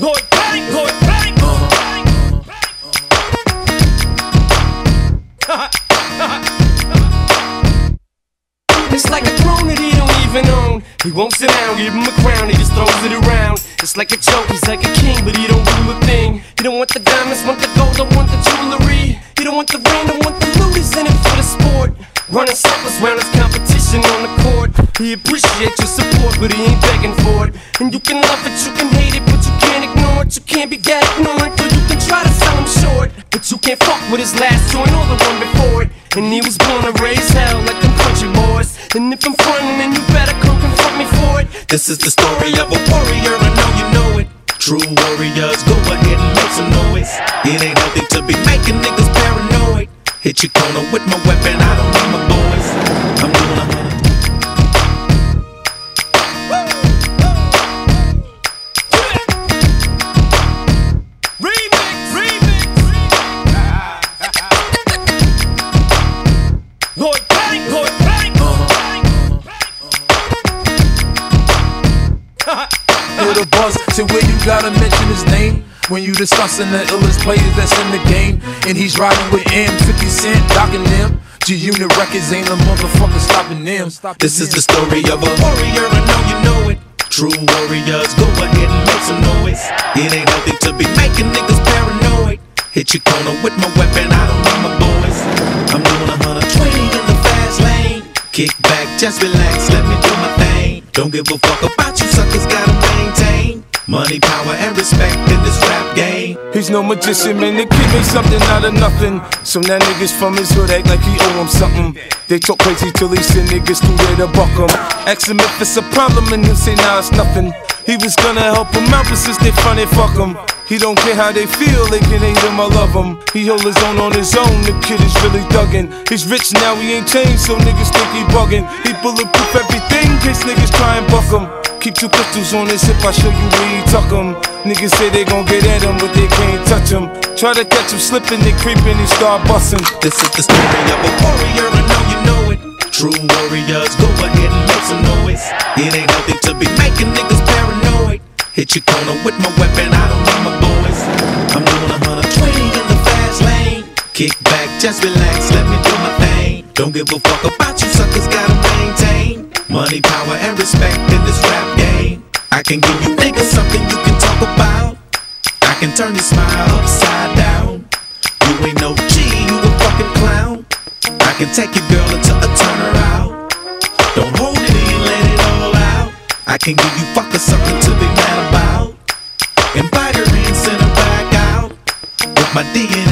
Lloyd Banks, Lloyd Banks. It's like a throne that he don't even own. He won't sit down, give him a crown, he just throws it around. It's like a joke, he's like a king, but he don't rule a thing. He don't want the diamonds, want the gold, don't want the jewelry. He don't want the ring, don't want the loot, he's in it for the sport. Running circles round his competition on the court. He appreciates your support, but he ain't begging for it. And you can love it, you can hate it, but you can't ignore it. You can't be that ignorant, or you can try to sell him short. But you can't fuck with his last joint or the one before it. And he was born to raise hell like them country boys. And if I'm frontin', then you better come confront me for it. This is the story of a warrior, I know you know it. True warriors, go ahead and make some noise. It ain't healthy to be making niggas paranoid. Hit your corner with my weapon, I don't need my boys. I'm doing 100. Lloyd Banks, Lloyd Banks. Hear the buzz, say where you gotta mention his name when you discussing the illest players that's in the game. And he's riding with M, 50 Cent, docking them. G-Unit Records ain't a motherfucker stopping them. This is the story of a warrior, I know you know it. True warriors, go ahead and make some noise. It ain't healthy to be making niggas paranoid. Hit your corner with my weapon, I don't need my boys. I'm doing 120 in the fast lane. Kick back, just relax, let me do my thing. Don't give a fuck about you suckers, gotta maintain money, power, and respect in this rap game. He's no magician, man, the kid made something out of nothing. So now niggas from his hood act like he owe him something. They talk crazy till he send niggas through there to buck him. Ask him if it's a problem and he'll say nah, it's nothing. He was gonna help him out, but since they funny, fuck him. He don't care how they feel, they can hate him or love him. He hold his own on his own, the kid is really thuggin'. He's rich now, he ain't changed, so niggas think he buggin'. He bulletproof everything, in case niggas try and buck him. Keep 2 pistols on his hip, I show you where he tuck him. Niggas say they gon' get at him, but they can't touch him. Try to catch him slippin', they creepin', he start bustin'. This is the story of a warrior, I know you know it. True warriors, go ahead and make some noise. It ain't healthy to be making niggas paranoid. Hit your corner with my weapon, I don't need my boys. I'm doing 120 in the fast lane. Kick back, just relax, let me do my thing. Don't give a fuck about you suckers, gotta maintain money, power, and respect in this rap game. I can give you niggas something you can talk about. I can turn your smile upside down. You ain't no G, you a fucking clown. I can take your girl into a turnaround. Don't hold it in, let it all out. I can give you fuckers something to be mad about. Invite her in, send her back out. With my DNA